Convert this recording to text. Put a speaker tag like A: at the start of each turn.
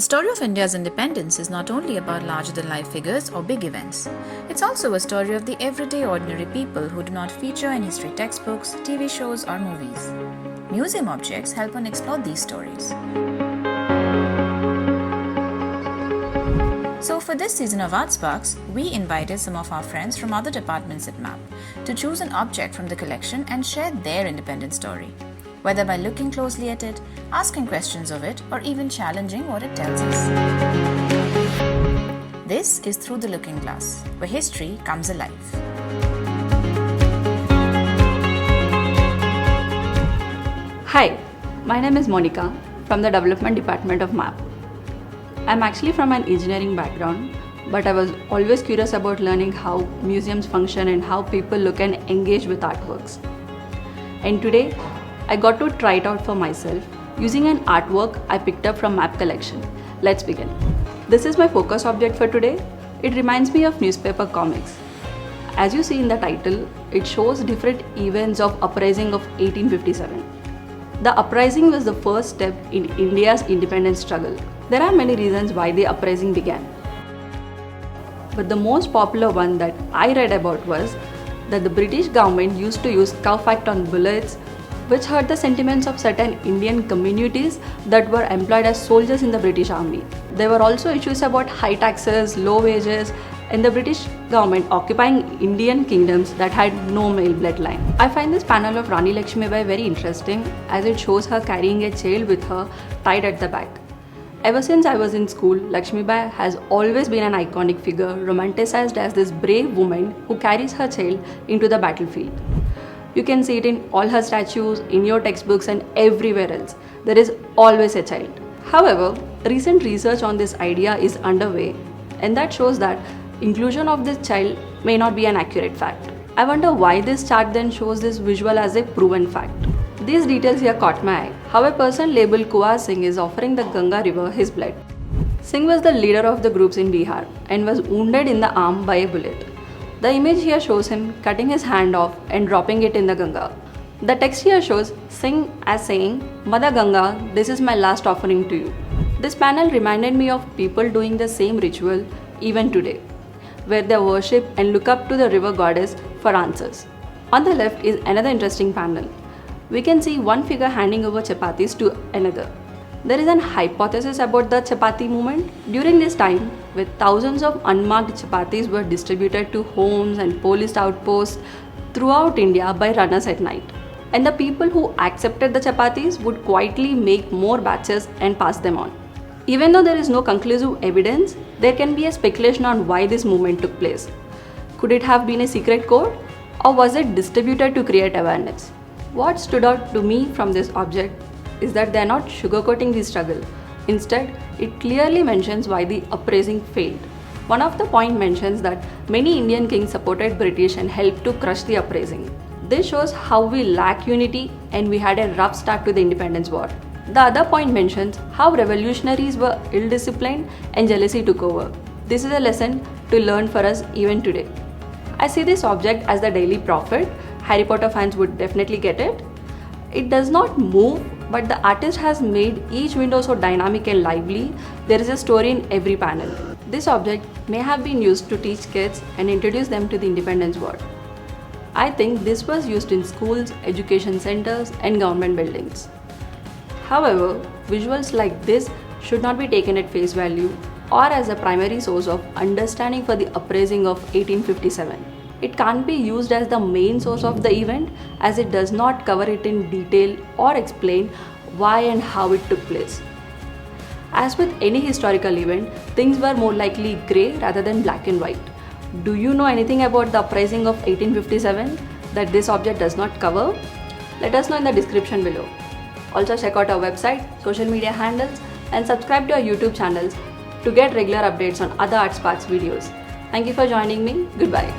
A: The story of India's independence is not only about larger-than-life figures or big events. It's also a story of the everyday ordinary people who do not feature in history textbooks, TV shows or movies. Museum objects help one explore these stories. So for this season of Art Sparks, we invited some of our friends from other departments at MAP to choose an object from the collection and share their independence story, whether by looking closely at it, asking questions of it, or even challenging what it tells us. This is Through the Looking Glass, where history comes alive.
B: Hi, my name is Monica from the Development Department of MAP. I'm actually from an engineering background, but I was always curious about learning how museums function and how people look and engage with artworks. And today, I got to try it out for myself using an artwork I picked up from MAP collection. Let's begin. This is my focus object for today. It reminds me of newspaper comics. As you see in the title, it shows different events of uprising of 1857. The uprising was the first step in India's independence struggle. There are many reasons why the uprising began. But the most popular one that I read about was that the British government used to use cow fat on bullets, which hurt the sentiments of certain Indian communities that were employed as soldiers in the British Army. There were also issues about high taxes, low wages, and the British government occupying Indian kingdoms that had no male bloodline. I find this panel of Rani Lakshmi very interesting as it shows her carrying a child with her tied at the back. Ever since I was in school, Lakshmi has always been an iconic figure, romanticized as this brave woman who carries her child into the battlefield. You can see it in all her statues, in your textbooks and everywhere else. There is always a child. However, recent research on this idea is underway, and that shows that inclusion of this child may not be an accurate fact. I wonder why this chart then shows this visual as a proven fact. These details here caught my eye. How a person labeled Kuwar Singh is offering the Ganga river his blood. Singh was the leader of the groups in Bihar and was wounded in the arm by a bullet. The image here shows him cutting his hand off and dropping it in the Ganga. The text here shows Singh as saying, "Mother Ganga, this is my last offering to you." This panel reminded me of people doing the same ritual even today, where they worship and look up to the river goddess for answers. On the left is another interesting panel. We can see one figure handing over chapatis to another. There is an hypothesis about the chapati movement. During this time, with thousands of unmarked chapatis were distributed to homes and police outposts throughout India by runners at night. And the people who accepted the chapatis would quietly make more batches and pass them on. Even though there is no conclusive evidence, there can be a speculation on why this movement took place. Could it have been a secret code, or was it distributed to create awareness? What stood out to me from this object is that they are not sugarcoating the struggle. Instead, it clearly mentions why the uprising failed. One of the points mentions that many Indian kings supported British and helped to crush the uprising. This shows how we lack unity and we had a rough start to the independence war. The other point mentions how revolutionaries were ill-disciplined and jealousy took over. This is a lesson to learn for us even today. I see this object as the Daily Prophet. Harry Potter fans would definitely get it. It does not move, but the artist has made each window so dynamic and lively. There is a story in every panel. This object may have been used to teach kids and introduce them to the independence war. I think this was used in schools, education centers, and government buildings. However, visuals like this should not be taken at face value or as a primary source of understanding for the uprising of 1857. It can't be used as the main source of the event as it does not cover it in detail or explain why and how it took place. As with any historical event, things were more likely grey rather than black and white. Do you know anything about the uprising of 1857 that this object does not cover? Let us know in the description below. Also check out our website, social media handles, and subscribe to our YouTube channels to get regular updates on other Art Sparks videos. Thank you for joining me. Goodbye.